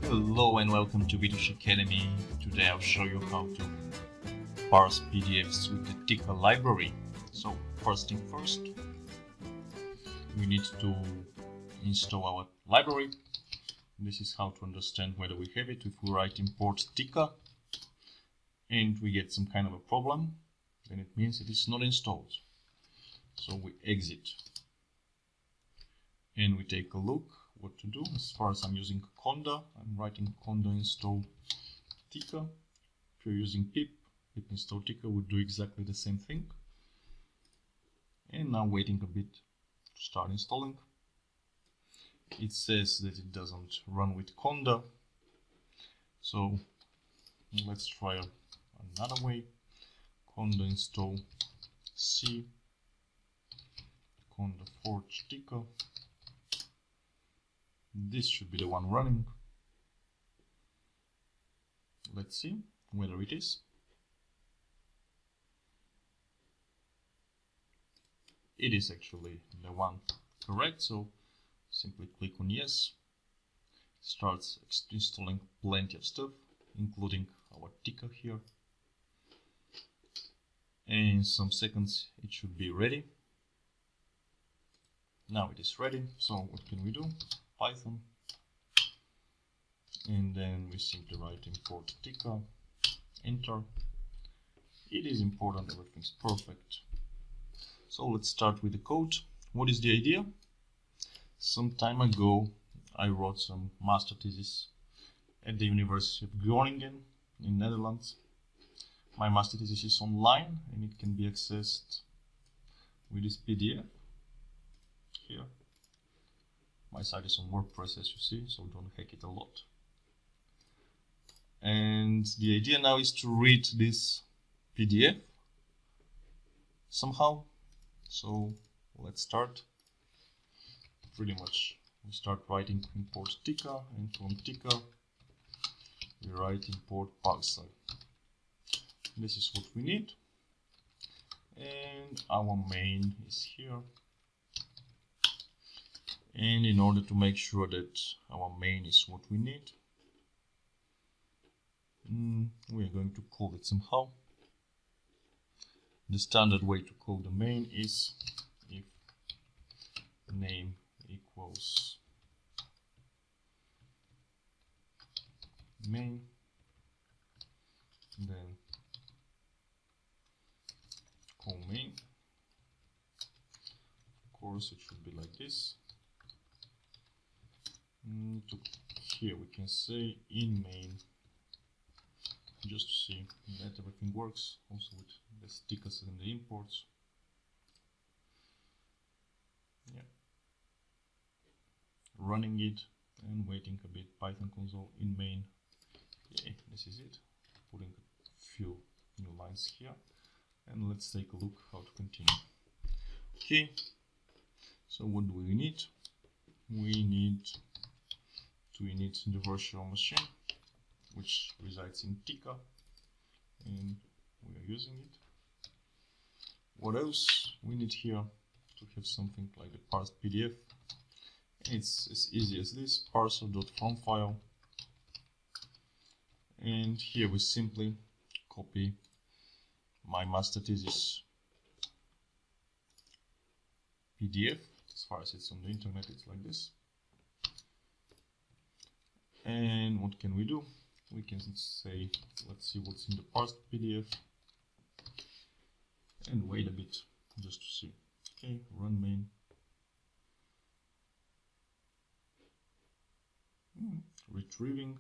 Hello and welcome to British Academy. Today I'll show you how to parse PDFs with the Tika library. So first thing first, we need to install our library. This is how to understand whether we have it. If we write import Tika and we get some kind of a problem, then it means it is not installed. So we exit and we take a look what to do. As far as I'm using conda, I'm writing conda install Tika. If you're using pip install Tika would do exactly the same thing. And now waiting a bit to start installing. It says that it doesn't run with conda, so let's try another way. Conda install C conda forge Tika. This should be the one running. Let's see whether it is. It is actually the one correct, so simply click on yes. Starts installing plenty of stuff, including our Tika here. And in some seconds it should be ready. Now it is ready, so what can we do? Python, and then we simply write import Tika, enter. It is important, everything's perfect. So let's start with the code. What is the idea? Some time ago I wrote some master thesis at the University of Groningen in Netherlands. My master thesis is online and it can be accessed with this PDF here. My site is on WordPress, as you see, so don't hack it a lot. And the idea now is to read this PDF somehow. So let's start. Pretty much we start writing import Tika, and from Tika we write import Parsing. This is what we need. And our main is here. And in order to make sure that our main is what we need, we are going to call it somehow. The standard way to call the main is if name equals main, then call main. Of course it should be like this. Here we can say in main, just to see that everything works, also with the stickers and the imports. Yeah. Running it and waiting a bit. Python console in main. Yeah, this is it. Putting a few new lines here, and let's take a look how to continue. Okay, so what do we need? We need the virtual machine, which resides in Tika, and we are using it. What else we need here? To have something like the parsed PDF. It's as easy as this, parser.from file, and here we simply copy my master thesis PDF. As far as it's on the internet, it's like this. And what can we do? We can say, let's see what's in the parsed PDF, and wait a bit just to see. Okay, run main. Retrieving.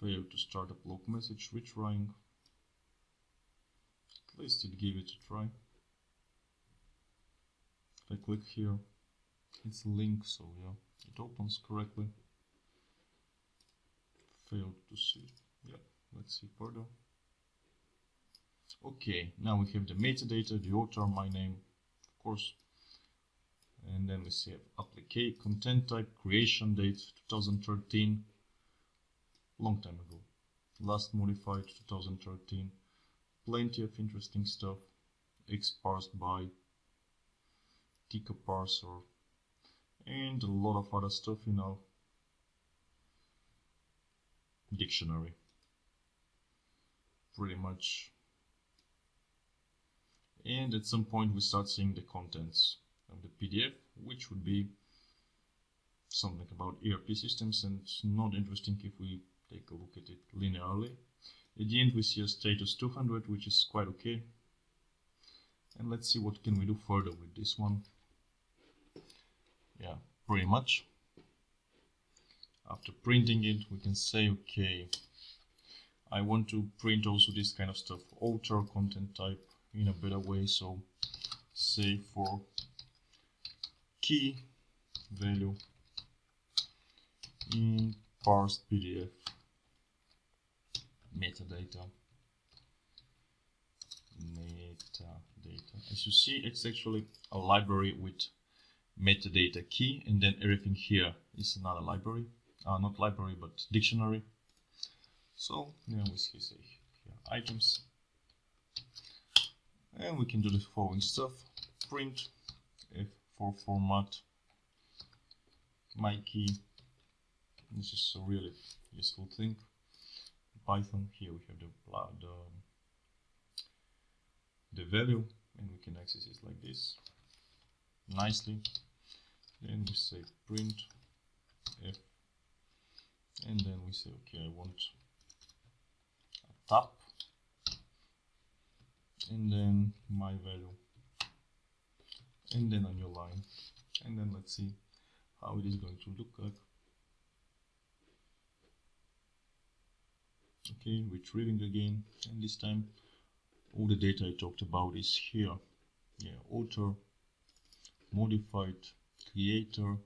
Failed to start a block message, retrying. At least it gave it a try. If I click here, it's a link, so yeah, it opens correctly. Failed to see. Yeah, let's see further. Okay, now we have the metadata, the author, my name, of course. And then we see application, content type, creation date 2013, long time ago. Last modified 2013. Plenty of interesting stuff. Parsed by Tika parser and a lot of other stuff, you know. dictionary, pretty much. And at some point we start seeing the contents of the PDF, which would be something about ERP systems, and not interesting if we take a look at it linearly. At the end we see a status 200, which is quite okay. And let's see what can we do further with this one. Yeah, pretty much. After printing it, we can say, okay, I want to print also this kind of stuff, alter content type in a better way. So say for key value in parsed PDF metadata. As you see, it's actually a library with metadata key, and then everything here is another library, not library but dictionary. So then we see here items, and we can do the following stuff: print if for format my key. This is a really useful thing. Python, here we have the value, and we can access it like this nicely. Then we say print f, and then we say, okay, I want a tab, and then my value, and then a new line, and then let's see how it is going to look like. Okay, retrieving again, and this time all the data I talked about is here. Yeah, author, modified, creator,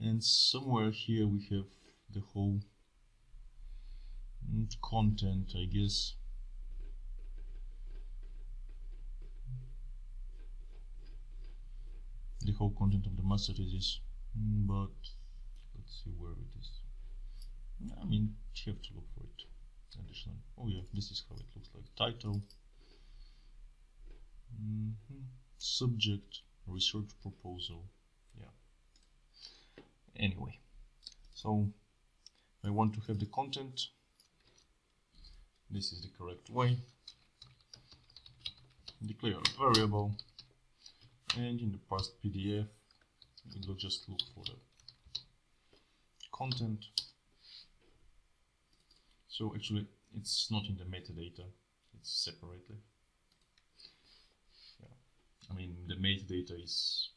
and somewhere here we have the whole content, I guess. The whole content of the master thesis, but let's see where it is. I mean, you have to look for it. Additional. Oh yeah, this is how it looks like. Title, subject, research proposal. Yeah. Anyway, so I want to have the content. This is the correct way. Declare a variable, and in the parsed PDF, it will just look for the content. So actually, it's not in the metadata, it's separately. Yeah. I mean, the metadata is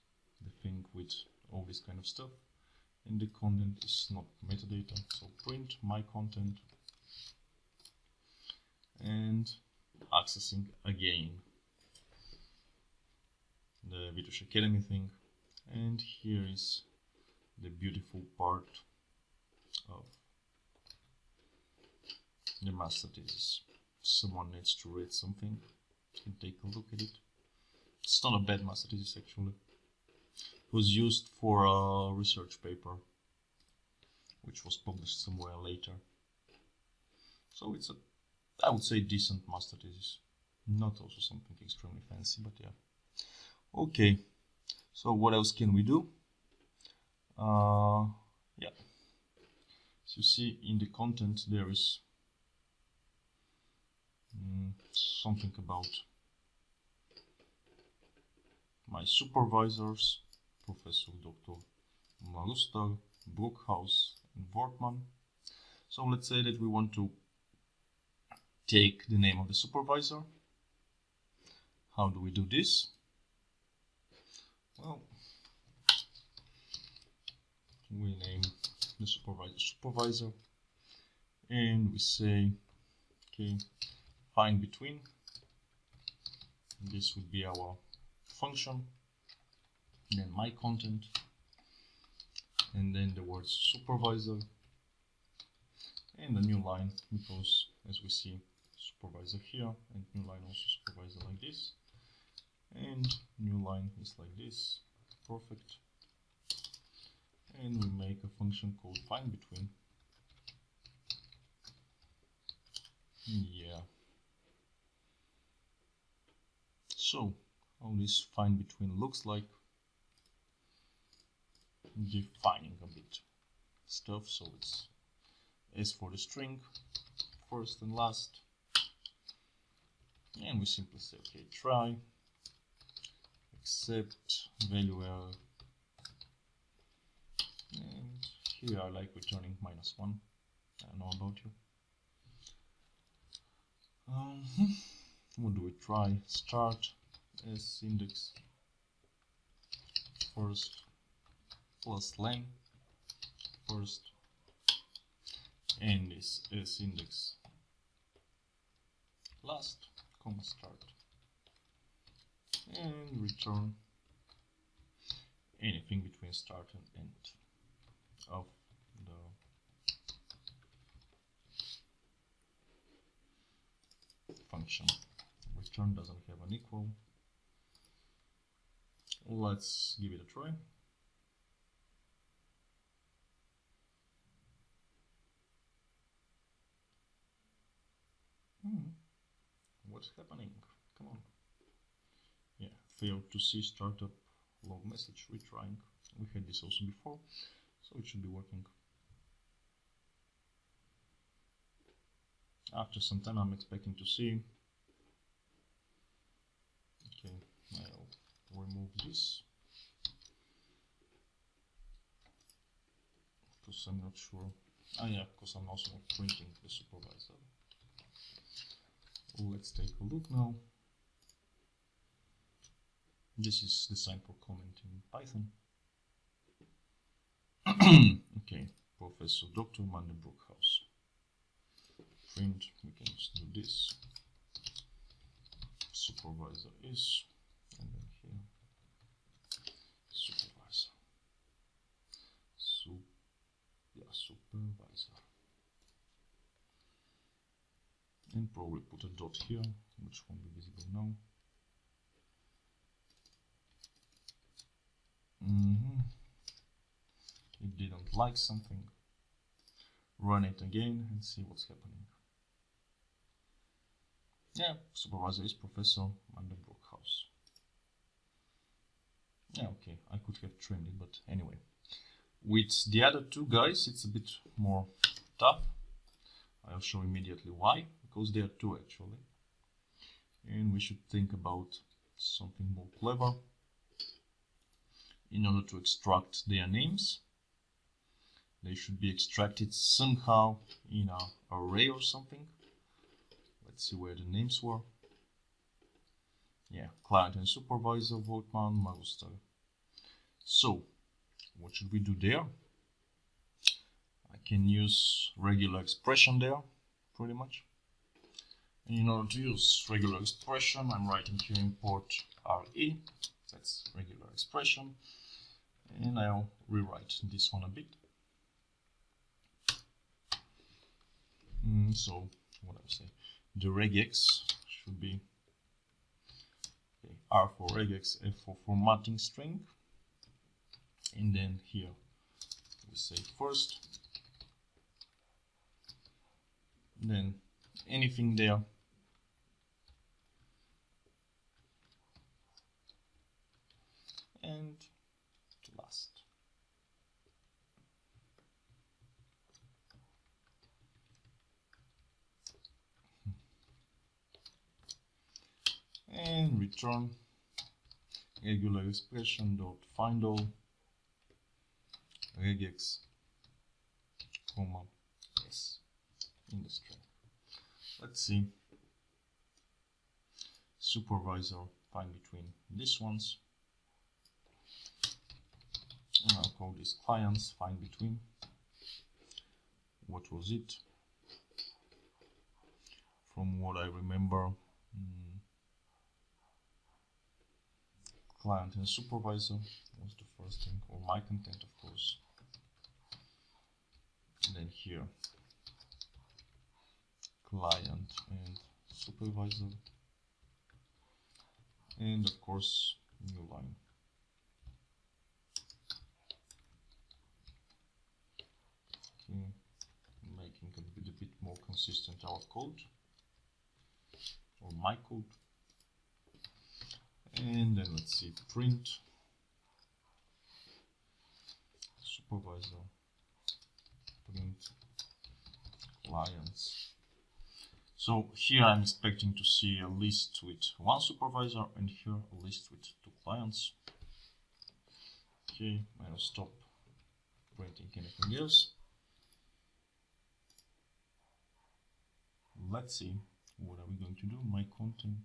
the thing with all this kind of stuff, and the content is not metadata. So print my content, and accessing again the Vitosh Academy thing, and here is the beautiful part of the master thesis. Someone needs to read something, you can take a look at it. It's not a bad master thesis actually. It was used for a research paper which was published somewhere later. So it's a, I would say, decent master thesis. Not also something extremely fancy, but yeah. Okay, so what else can we do? Yeah, so you see in the content there is something about my supervisors, Professor Dr. Malustal, Brookhouse, and Wortman. So let's say that we want to take the name of the supervisor. How do we do this? Well, we name the supervisor, and we say, okay, find between. This would be our function, then my content, and then the word supervisor, and a new line, because as we see, supervisor here, and new line also supervisor like this, and new line is like this. Perfect. And we make a function called find between. Yeah. So how this find between looks like, defining a bit stuff. So let's S for the string, first and last, and we simply say okay, try except value error, and here I like returning -1. I don't know about you. What do we try? Start as index first plus len first, and this as index last, comma start, and return anything between start and end of the function. Return doesn't have an equal. Let's give it a try. What's happening? Come on. Yeah, failed to see startup log message, retrying. We had this also before, so it should be working. After some time I'm expecting to see. Okay, I'll remove this because I'm not sure. Yeah, because I'm also not printing the supervisor. Let's take a look now. This is the sign for comment in Python. Okay, Professor Dr. Mandelbrot House. Print, we can just do this. Supervisor is, and then here, supervisor. Supervisor. And probably put a dot here, which won't be visible now. It didn't like something. Run it again and see what's happening. Yeah, supervisor is Professor Mandelbrot House. Yeah, okay, I could have trimmed it, but anyway. With the other two guys, it's a bit more tough. I'll show immediately why, because there are two actually. And we should think about something more clever in order to extract their names. They should be extracted somehow in an array or something. Let's see where the names were. Yeah, client and supervisor, Voltman, Maguster. So, what should we do there? I can use regular expression there, pretty much. And in order to use regular expression, I'm writing here import RE. That's regular expression. And I'll rewrite this one a bit. So, what I'll say, the regex should be okay, R for regex, F for formatting string, and then here we say first, then anything there, and last. And return regular expression dot find all regex comma s in the string. Let's see. Supervisor, find between these ones, and I'll call this clients, find between. What was it? From what I remember, client and supervisor was the first thing, or my content, of course. And then here, client and supervisor, and of course, new line. Okay, making a bit more consistent our code, or my code. And then let's see, print supervisor, print clients. So here I'm expecting to see a list with one supervisor and here a list with 2 clients. Okay, I'll stop printing anything else. Let's see, what are we going to do? My content.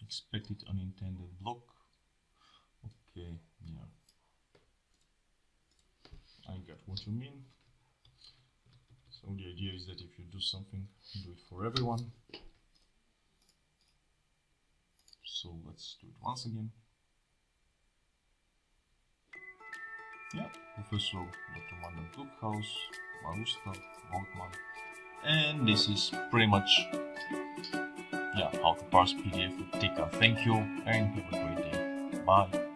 Expected unintended block. Okay, yeah. I get what you mean. So the idea is that if you do something, do it for everyone. So let's do it once again. Yeah, Professor Dr. Wanda Cookhouse, Marusta, Volkman. And this is pretty much how to parse PDF with Tika. Thank you and have a great day. Bye.